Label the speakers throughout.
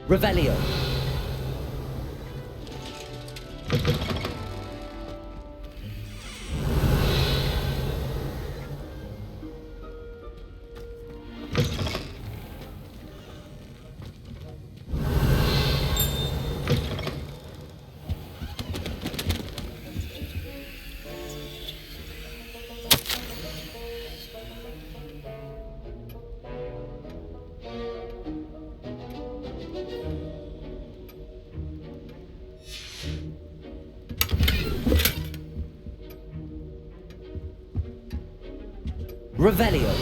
Speaker 1: Revelio. Revelio.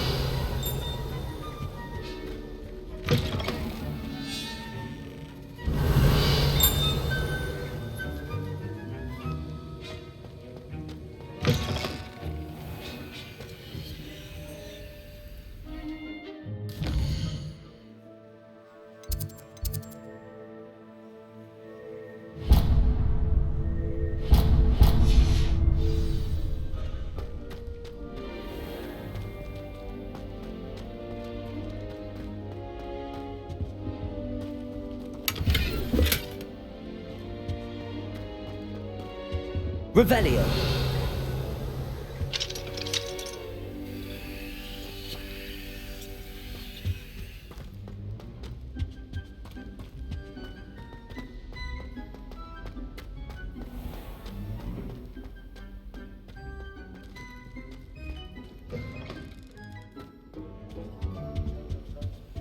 Speaker 1: Revelio.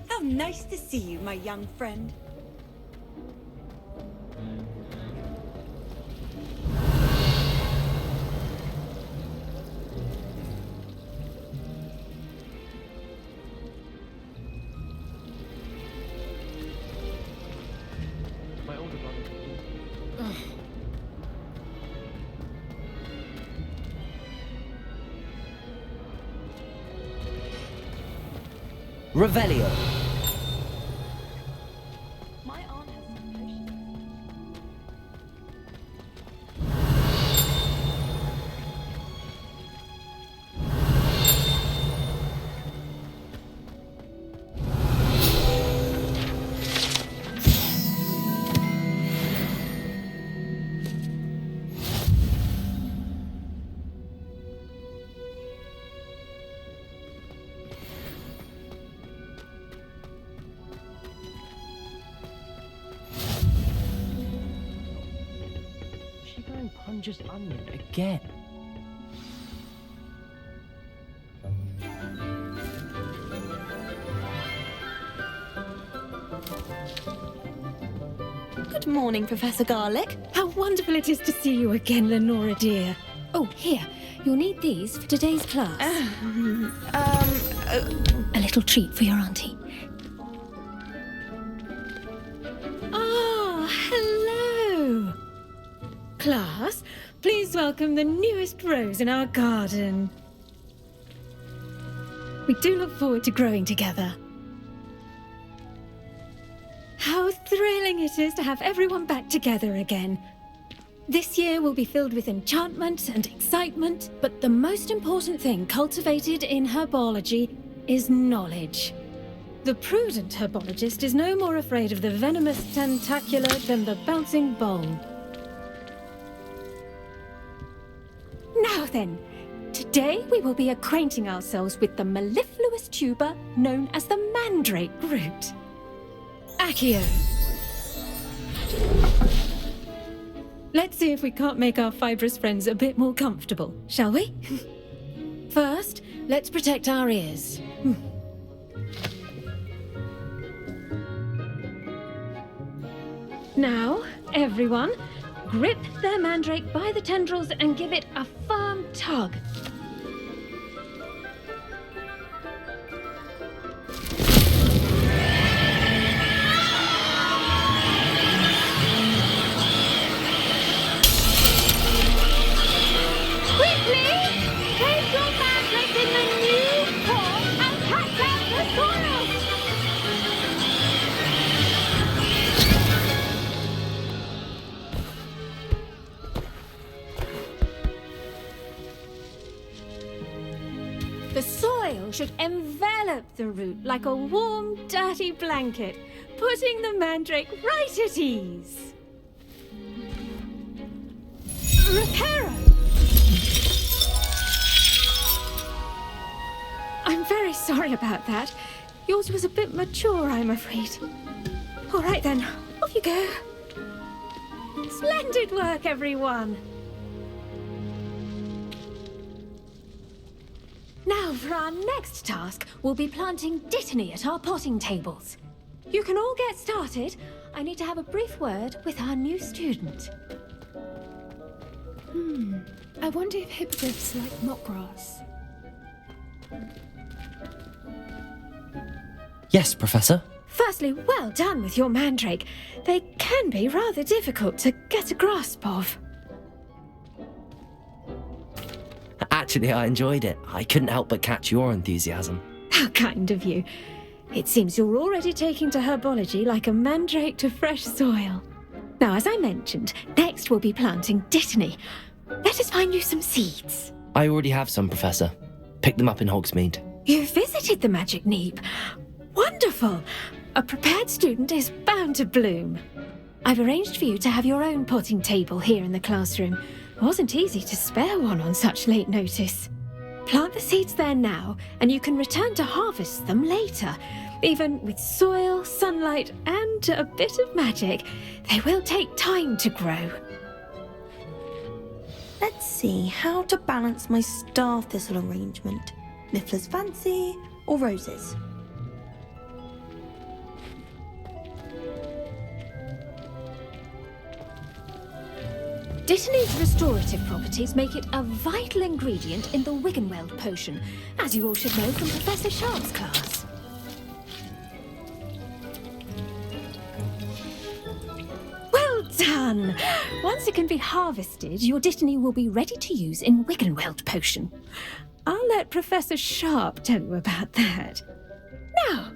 Speaker 2: How nice to see you, my young friend.
Speaker 1: Revelio.
Speaker 2: My aunt has some potions.
Speaker 3: She going Punja's onion again.
Speaker 2: Good morning, Professor Garlic. How wonderful it is to see you again, Lenora dear.
Speaker 4: Oh, here. You'll need these for today's class. A little treat for your auntie.
Speaker 2: Ah, hello. Class, please welcome the newest rose in our garden. We do look forward to growing together. How thrilling it is to have everyone back together again. This year will be filled with enchantment and excitement, but the most important thing cultivated in herbology is knowledge. The prudent herbologist is no more afraid of the venomous tentacular than the bouncing bowl. Now then, today we will be acquainting ourselves with the mellifluous tuber known as the mandrake root. Accio. Let's see if we can't make our fibrous friends a bit more comfortable, shall we? First, let's protect our ears. Now, everyone, grip their mandrake by the tendrils and give it a firm tug. the root like a warm, dirty blanket, putting the mandrake right at ease. Reparo! I'm very sorry about that. Yours was a bit mature, I'm afraid. All right then, off you go. Splendid work, everyone! Now, for our next task, we'll be planting Dittany at our potting tables. You can all get started. I need to have a brief word with our new student.
Speaker 4: I wonder if hippogriffs like knotgrass.
Speaker 1: Yes, Professor.
Speaker 2: Firstly, well done with your mandrake. They can be rather difficult to get a grasp of.
Speaker 1: Actually, I enjoyed it. I couldn't help but catch your enthusiasm.
Speaker 2: How kind of you. It seems you're already taking to herbology like a mandrake to fresh soil. Now, as I mentioned, next we'll be planting Dittany. Let us find you some seeds.
Speaker 1: I already have some, Professor. Picked them up in Hogsmeade.
Speaker 2: You visited the Magic Neep. Wonderful! A prepared student is bound to bloom. I've arranged for you to have your own potting table here in the classroom. It wasn't easy to spare one on such late notice. Plant the seeds there now, and you can return to harvest them later. Even with soil, sunlight, and a bit of magic, they will take time to grow.
Speaker 5: Let's see how to balance my star thistle arrangement. Niffler's fancy or roses?
Speaker 2: Dittany's restorative properties make it a vital ingredient in the Wiggenweld potion, as you all should know from Professor Sharp's class. Well done! Once it can be harvested, your Dittany will be ready to use in Wiggenweld potion. I'll let Professor Sharp tell you about that. Now,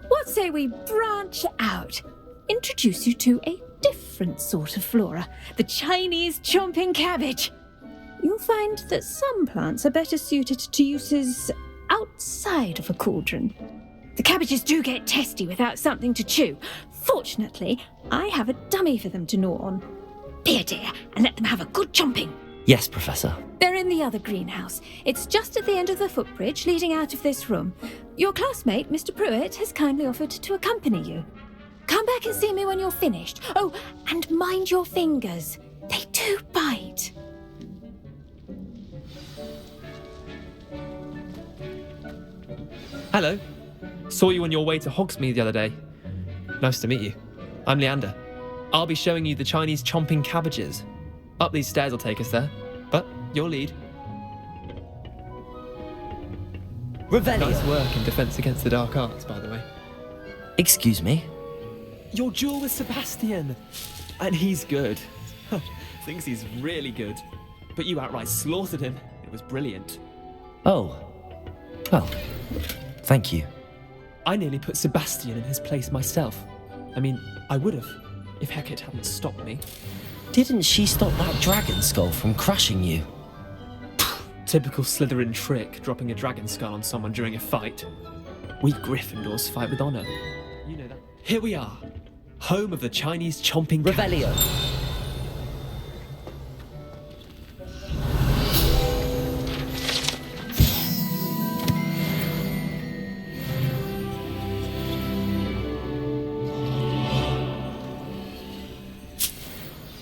Speaker 2: what say we branch out? Introduce you to a different sort of flora, the Chinese chomping cabbage. You'll find that some plants are better suited to uses outside of a cauldron. The cabbages do get testy without something to chew. Fortunately, I have a dummy for them to gnaw on. Be a dear and let them have a good chomping.
Speaker 1: Yes, Professor.
Speaker 2: They're in the other greenhouse. It's just at the end of the footbridge leading out of this room. Your classmate, Mr. Pruitt, has kindly offered to accompany you. Come back and see me when you're finished. Oh, and mind your fingers. They do bite.
Speaker 6: Hello. Saw you on your way to Hogsmeade the other day. Nice to meet you. I'm Leander. I'll be showing you the Chinese chomping cabbages. Up these stairs will take us there, but your lead.
Speaker 1: Revelio.
Speaker 6: Nice work in defense against the dark arts, by the way.
Speaker 1: Excuse me?
Speaker 6: Your duel with Sebastian! And he's good. Thinks he's really good. But you outright slaughtered him. It was brilliant.
Speaker 1: Oh. Well, thank you.
Speaker 6: I nearly put Sebastian in his place myself. I mean, I would have, if Hecate hadn't stopped me.
Speaker 1: Didn't she stop that dragon skull from crushing you?
Speaker 6: Typical Slytherin trick, dropping a dragon skull on someone during a fight. We Gryffindors fight with honor. You know that. Here we are, home of the Chinese chomping
Speaker 1: Revelio.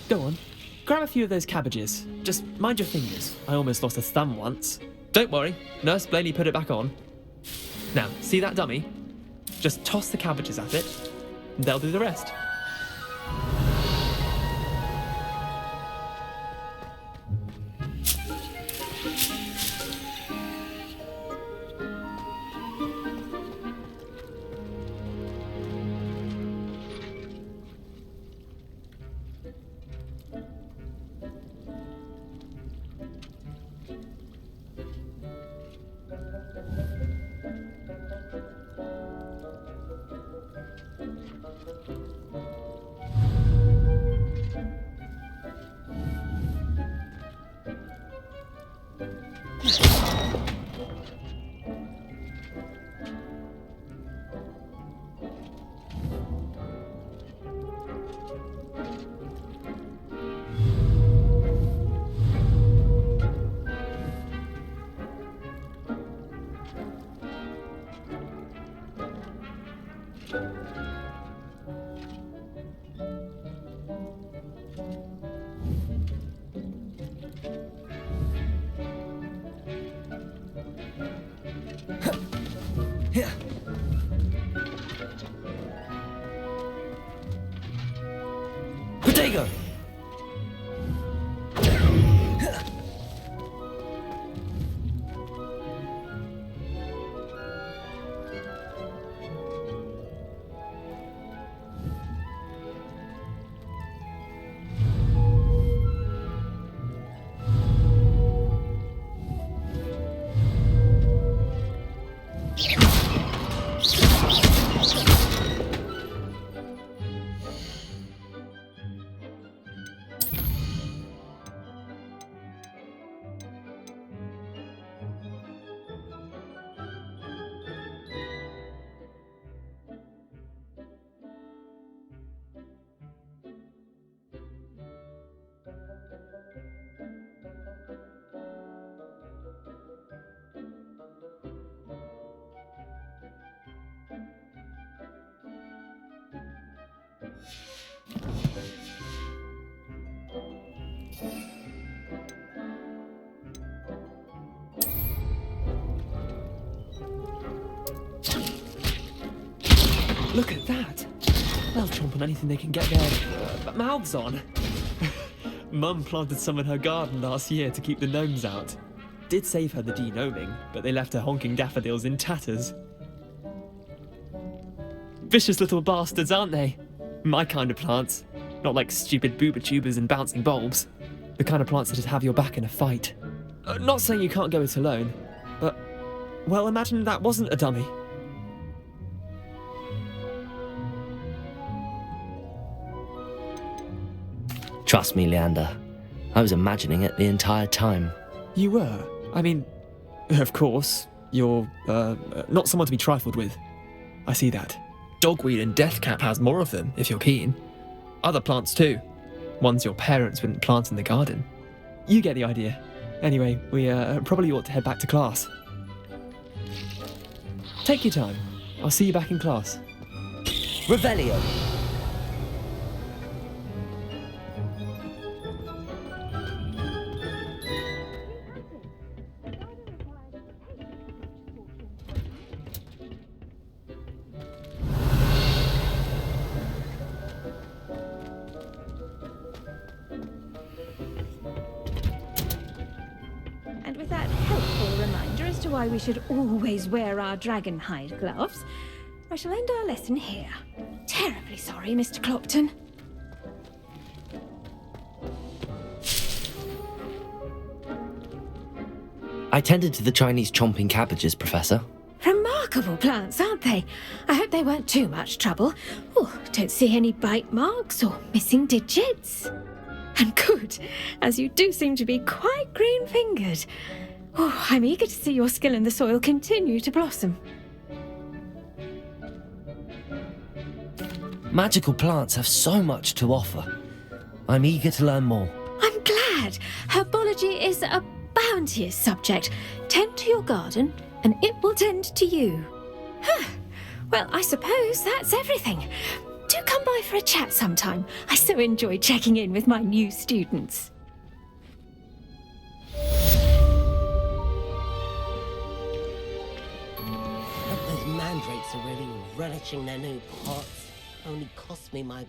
Speaker 6: Go on, grab a few of those cabbages. Just mind your fingers. I almost lost a thumb once. Don't worry, Nurse Blaney put it back on. Now, see that dummy? Just toss the cabbages at it, and they'll do the rest.
Speaker 1: Yeah. Potato!
Speaker 6: Look at that! They'll chomp on anything they can get their mouths on. Mum planted some in her garden last year to keep the gnomes out. Did save her the de-gnoming, but they left her honking daffodils in tatters. Vicious little bastards, aren't they? My kind of plants. Not like stupid booba tubers and bouncing bulbs. The kind of plants that just have your back in a fight. Not saying you can't go it alone, but... well, imagine that wasn't a dummy.
Speaker 1: Trust me, Leander. I was imagining it the entire time.
Speaker 6: You were? I mean, of course, you're, not someone to be trifled with. I see that. Dogweed and deathcap has more of them, if you're keen. Other plants too. Ones your parents wouldn't plant in the garden. You get the idea. Anyway, we probably ought to head back to class. Take your time. I'll see you back in class.
Speaker 1: Revelio!
Speaker 2: And with that helpful reminder as to why we should always wear our dragon hide gloves, I shall end our lesson here. Terribly sorry, Mr. Clopton.
Speaker 1: I tended to the Chinese chomping cabbages, Professor.
Speaker 2: Remarkable plants, aren't they? I hope they weren't too much trouble. Oh, don't see any bite marks or missing digits. And good, as you do seem to be quite green-fingered. Oh, I'm eager to see your skill in the soil continue to blossom.
Speaker 1: Magical plants have so much to offer. I'm eager to learn more.
Speaker 2: I'm glad. Herbology is a bounteous subject. Tend to your garden, and it will tend to you. Huh. Well, I suppose that's everything. Do come by for a chat sometime. I so enjoy checking in with my new students.
Speaker 7: But those mandrakes are really relishing their new pots. Only cost me my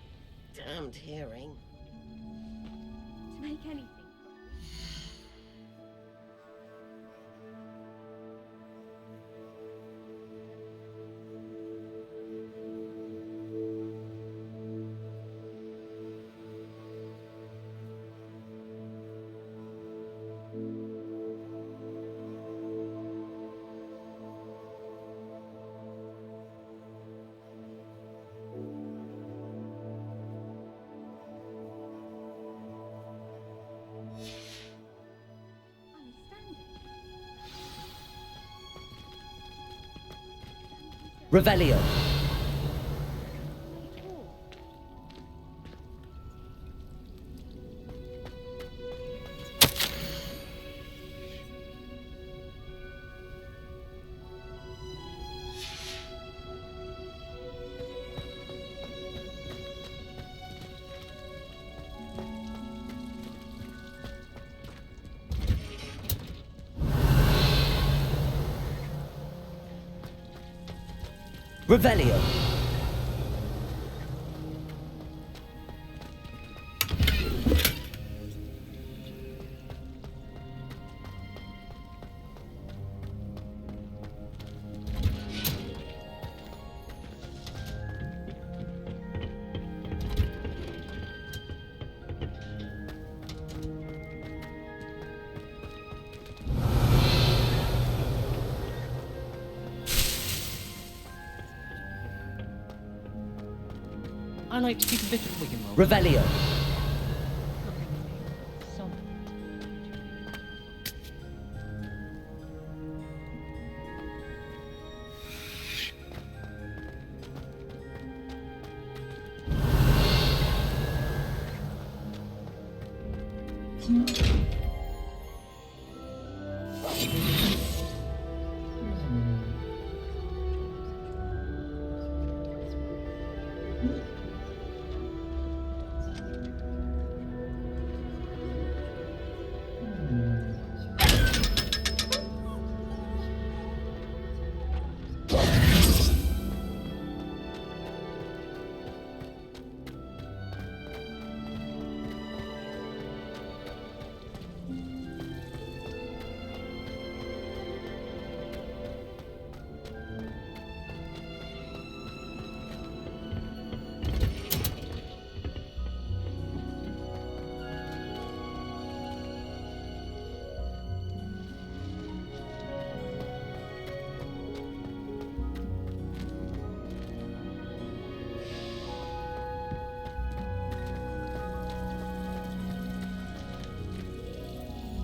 Speaker 7: damned hearing.
Speaker 2: To make anything.
Speaker 1: Revelio! Revelio.
Speaker 3: I like to keep a bit of wiggle room.
Speaker 1: Revelio.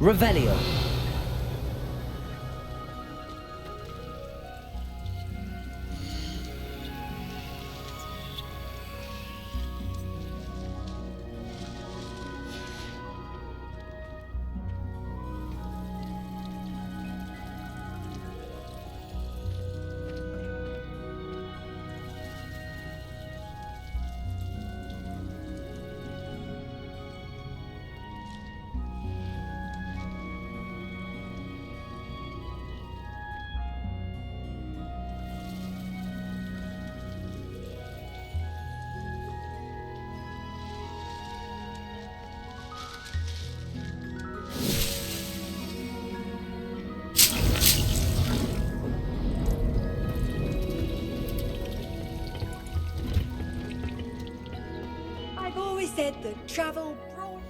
Speaker 1: Revelio.
Speaker 8: I've always said that travel brought...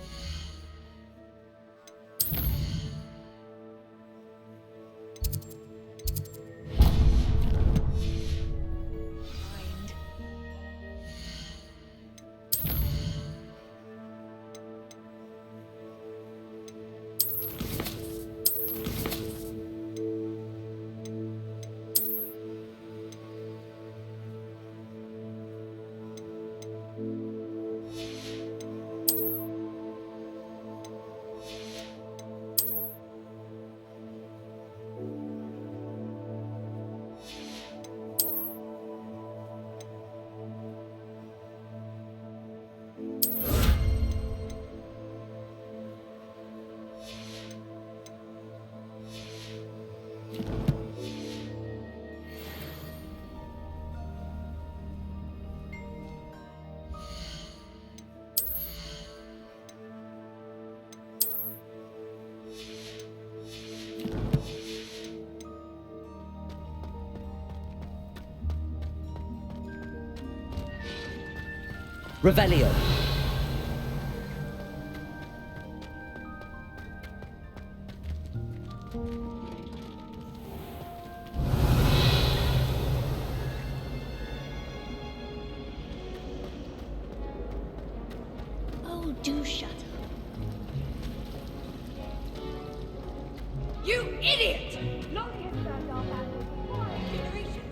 Speaker 1: Revelio.
Speaker 8: Oh, do shut up. You idiot! Not the extent of that for 5 generations.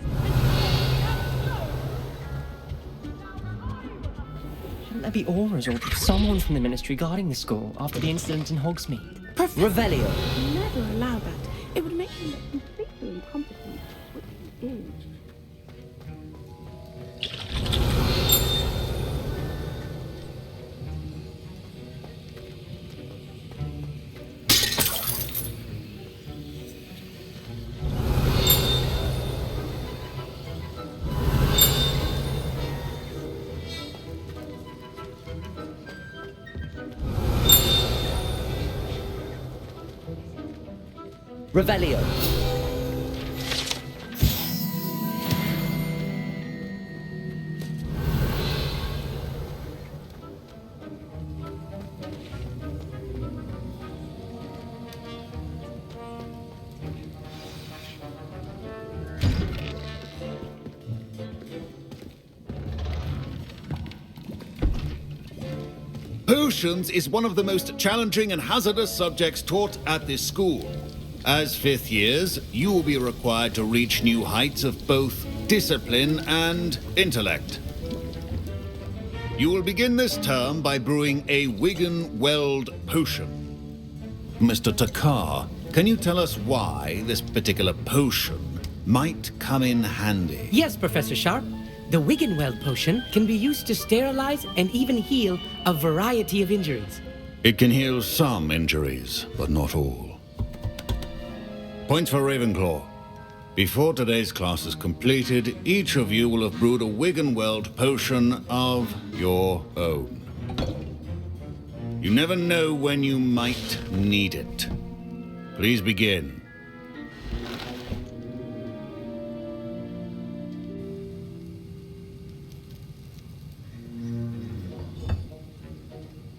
Speaker 3: Shouldn't there be auras or someone from the ministry guarding the school after the incident in Hogsmeade?
Speaker 1: Revelio.
Speaker 5: Never allow that. It would make him look completely incompetent, which he is.
Speaker 1: Revelio.
Speaker 9: Potions is one of the most challenging and hazardous subjects taught at this school. As fifth years, you will be required to reach new heights of both discipline and intellect. You will begin this term by brewing a Wigan-Weld potion. Mr. Takar, can you tell us why this particular potion might come in handy?
Speaker 10: Yes, Professor Sharp. The Wigan-Weld potion can be used to sterilize and even heal a variety of injuries.
Speaker 9: It can heal some injuries, but not all. Points for Ravenclaw. Before today's class is completed, each of you will have brewed a Wigan-Weld potion of your own. You never know when you might need it. Please begin.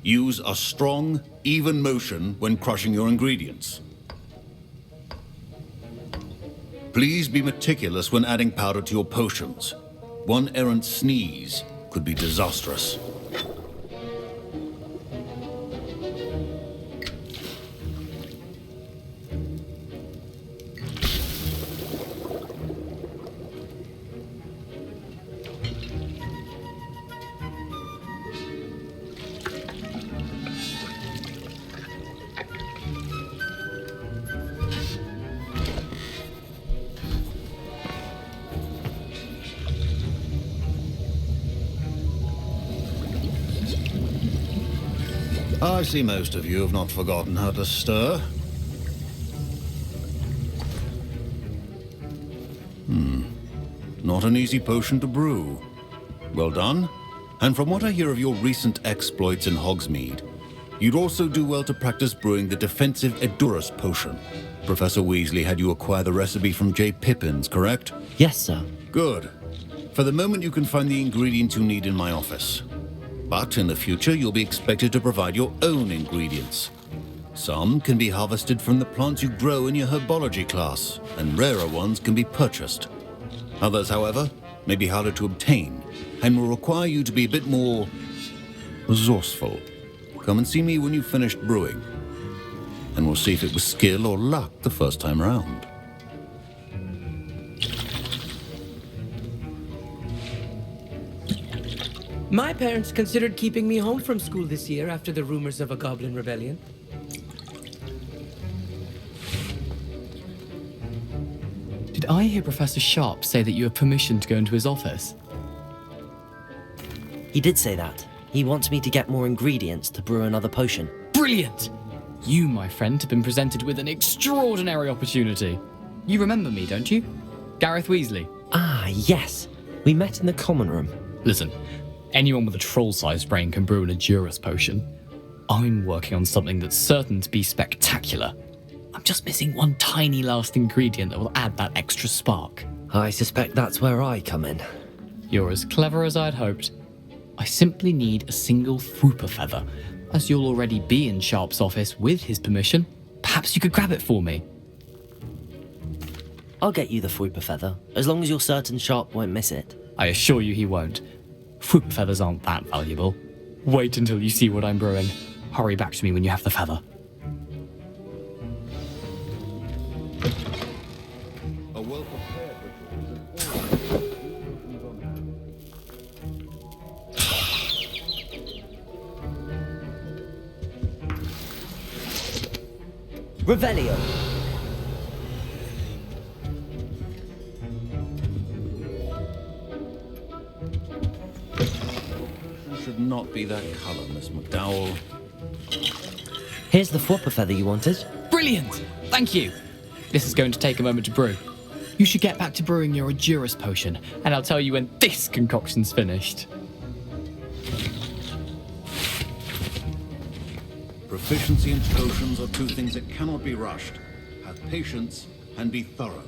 Speaker 9: Use a strong, even motion when crushing your ingredients. Please be meticulous when adding powder to your potions. One errant sneeze could be disastrous. I see most of you have not forgotten how to stir. Not an easy potion to brew. Well done. And from what I hear of your recent exploits in Hogsmeade, you'd also do well to practice brewing the defensive Edurus potion. Professor Weasley had you acquire the recipe from J. Pippins, correct?
Speaker 1: Yes, sir.
Speaker 9: Good. For the moment, you can find the ingredients you need in my office. But in the future, you'll be expected to provide your own ingredients. Some can be harvested from the plants you grow in your herbology class, and rarer ones can be purchased. Others, however, may be harder to obtain, and will require you to be a bit more resourceful. Come and see me when you've finished brewing, and we'll see if it was skill or luck the first time round.
Speaker 10: My parents considered keeping me home from school this year after the rumors of a goblin rebellion.
Speaker 11: Did I hear Professor Sharp say that you have permission to go into his office?
Speaker 1: He did say that. He wants me to get more ingredients to brew another potion.
Speaker 11: Brilliant! You, my friend, have been presented with an extraordinary opportunity. You remember me, don't you? Gareth Weasley.
Speaker 1: Ah, yes. We met in the common room.
Speaker 11: Listen, anyone with a troll-sized brain can brew an Edurus potion. I'm working on something that's certain to be spectacular. I'm just missing one tiny last ingredient that will add that extra spark.
Speaker 1: I suspect that's where I come in.
Speaker 11: You're as clever as I'd hoped. I simply need a single Fwooper feather. As you'll already be in Sharp's office with his permission, perhaps you could grab it for me.
Speaker 1: I'll get you the Fwooper feather, as long as you're certain Sharp won't miss it.
Speaker 11: I assure you he won't. Fwooper feathers aren't that valuable. Wait until you see what I'm brewing. Hurry back to me when you have the feather.
Speaker 9: A well-prepared
Speaker 1: Revelio.
Speaker 9: should not be that color, Miss McDowell.
Speaker 1: Here's the Fwooper feather you wanted.
Speaker 11: Brilliant! Thank you. This is going to take a moment to brew. You should get back to brewing your Edurus potion, and I'll tell you when this concoction's finished.
Speaker 9: Proficiency and potions are two things that cannot be rushed. have patience, and be thorough.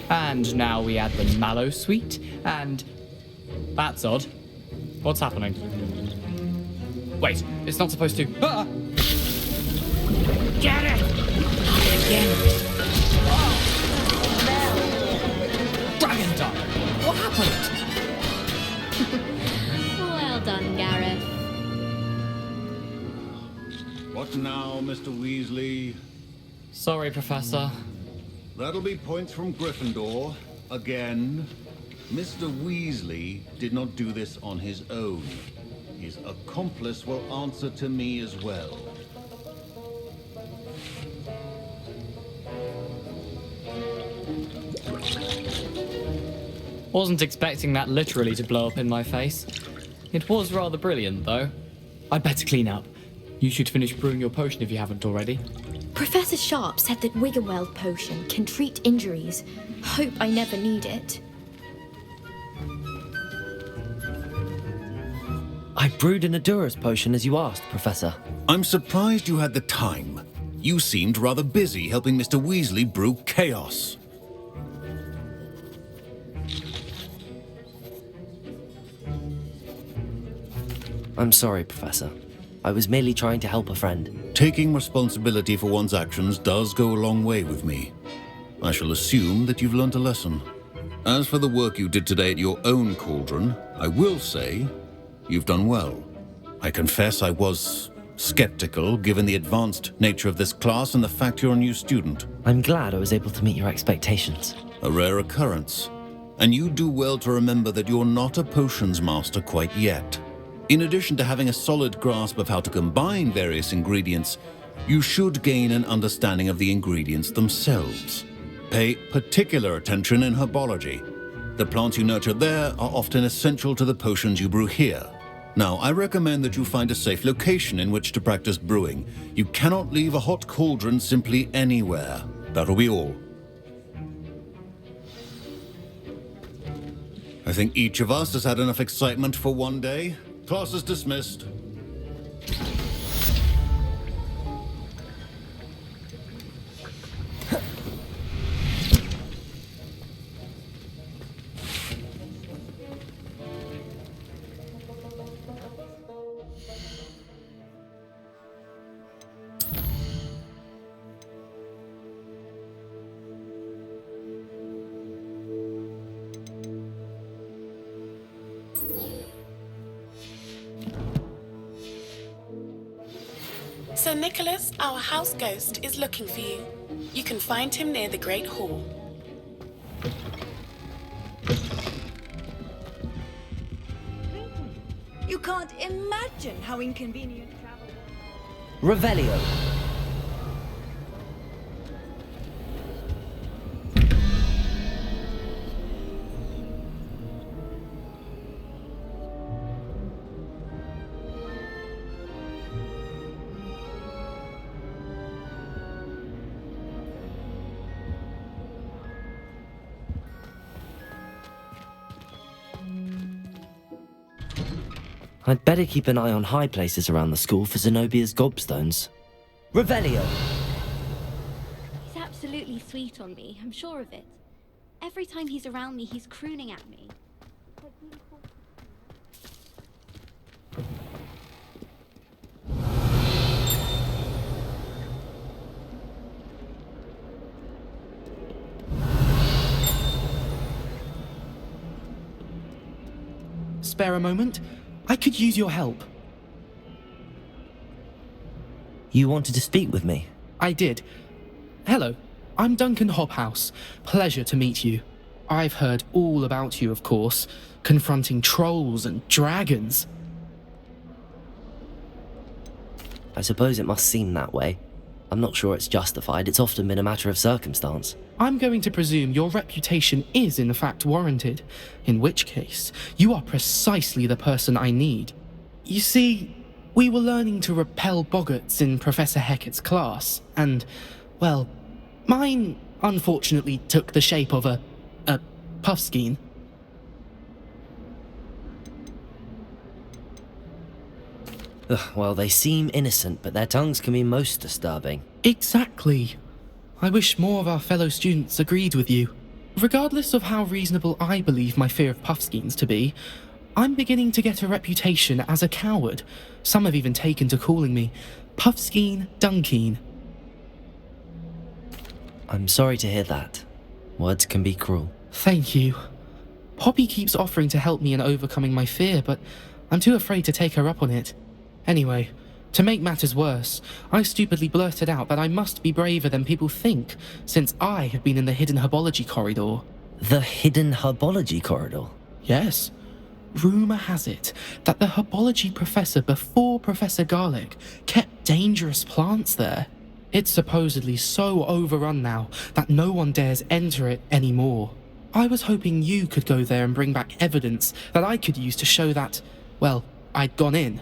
Speaker 11: And now we add the mallow sweet, and... That's odd. What's happening? Wait, it's not supposed to... Ah! Get it! Again! Dragon Dart! What happened?
Speaker 12: Well done, Gareth.
Speaker 9: What now, Mr. Weasley?
Speaker 11: Sorry, Professor.
Speaker 9: That'll be points from Gryffindor. Again. Mr. Weasley did not do this on his own. His accomplice will answer to me as well.
Speaker 11: Wasn't expecting that literally to blow up in my face. It was rather brilliant, though. I'd better clean up. You should finish brewing your potion if you haven't already.
Speaker 12: Professor Sharp said that Wiggenweld potion can treat injuries. Hope I never need it.
Speaker 1: I brewed an Adura's potion as you asked, Professor.
Speaker 9: I'm surprised you had the time. You seemed rather busy helping Mr. Weasley brew chaos.
Speaker 1: I'm sorry, Professor. I was merely trying to help a friend.
Speaker 9: Taking responsibility for one's actions does go a long way with me. I shall assume that you've learnt a lesson. As for the work you did today at your own cauldron, I will say you've done well. I confess I was skeptical, given the advanced nature of this class and the fact you're a new student.
Speaker 1: I'm glad I was able to meet your expectations.
Speaker 9: A rare occurrence. And you do well to remember that you're not a potions master quite yet. In addition to having a solid grasp of how to combine various ingredients, you should gain an understanding of the ingredients themselves. Pay particular attention in herbology. The plants you nurture there are often essential to the potions you brew here. Now, I recommend that you find a safe location in which to practice brewing. You cannot leave a hot cauldron simply anywhere. That'll be all. I think each of us has had enough excitement for one day. Class is dismissed.
Speaker 13: Sir Nicholas, our house ghost, is looking for you. You can find him near the Great Hall.
Speaker 14: You can't imagine how inconvenient travel was.
Speaker 1: Revelio. I'd better keep an eye on high places around the school for Zenobia's gobstones. Revelio!
Speaker 12: He's absolutely sweet on me, I'm sure of it. Every time he's around me, he's crooning at me.
Speaker 6: Spare a moment? I could use your help.
Speaker 1: You wanted to speak with me?
Speaker 6: I did. Hello, I'm Duncan Hobhouse. Pleasure to meet you.
Speaker 15: I've heard all about you, of course, confronting trolls and dragons.
Speaker 1: I suppose it must seem that way. I'm not sure it's justified. It's often been a matter of circumstance.
Speaker 15: I'm going to presume your reputation is in fact warranted, in which case, you are precisely the person I need. You see, we were learning to repel boggarts in Professor Hecat's class, and, well, mine unfortunately took the shape of a puffskein.
Speaker 1: Ugh, well, they seem innocent, but their tongues can be most disturbing.
Speaker 15: Exactly. I wish more of our fellow students agreed with you. Regardless of how reasonable I believe my fear of puffskeins to be, I'm beginning to get a reputation as a coward. Some have even taken to calling me Puffskeen Dunkeen.
Speaker 1: I'm sorry to hear that. Words can be cruel.
Speaker 15: Thank you. Poppy keeps offering to help me in overcoming my fear, but I'm too afraid to take her up on it. Anyway, to make matters worse, I stupidly blurted out that I must be braver than people think, since I have been in the hidden herbology corridor.
Speaker 1: The hidden herbology corridor?
Speaker 15: Yes. Rumour has it that the herbology professor before Professor Garlic kept dangerous plants there. It's supposedly so overrun now that no one dares enter it anymore. I was hoping you could go there and bring back evidence that I could use to show that, well, I'd gone in.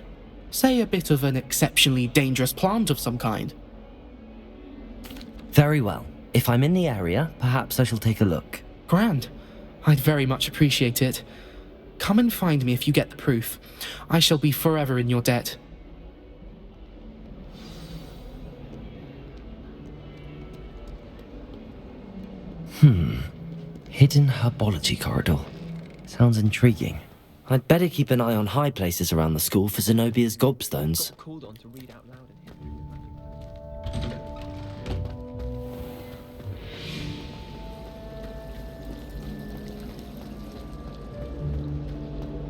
Speaker 15: Say a bit of an exceptionally dangerous plant of some kind.
Speaker 1: Very well. If I'm in the area, perhaps I shall take a look.
Speaker 15: Grand. I'd very much appreciate it. Come and find me if you get the proof. I shall be forever in your debt.
Speaker 1: Hidden herbology corridor. Sounds intriguing. I'd better keep an eye on high places around the school for Zenobia's gobstones.
Speaker 6: Called on to read out loud in here.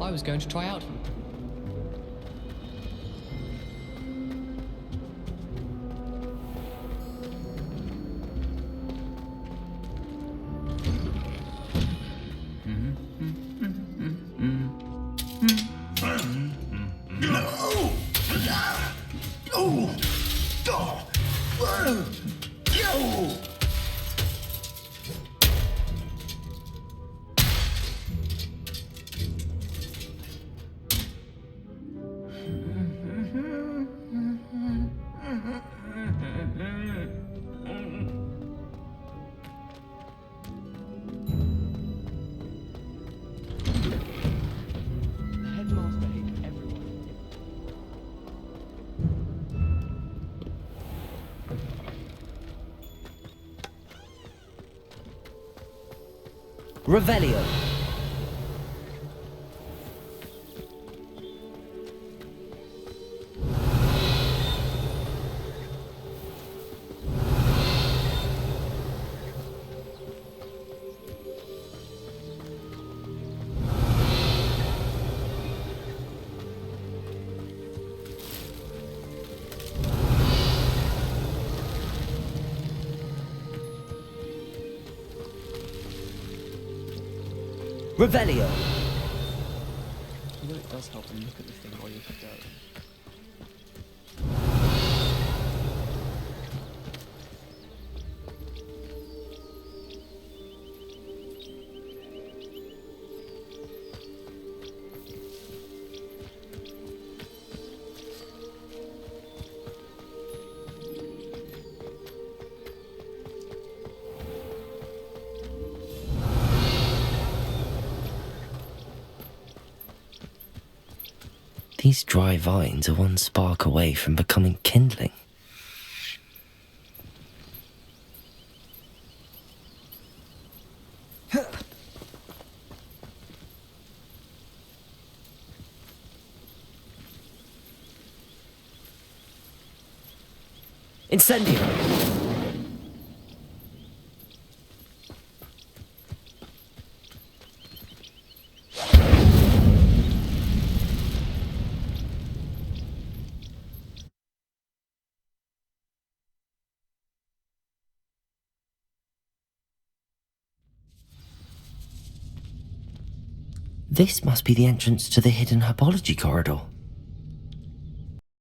Speaker 11: I was going to try out.
Speaker 1: Revelio. Revelio.
Speaker 6: You know it does help to look at the thing while you're going.
Speaker 1: These dry vines are one spark away from becoming kindling. Incendio! This must be the entrance to the hidden herbology corridor.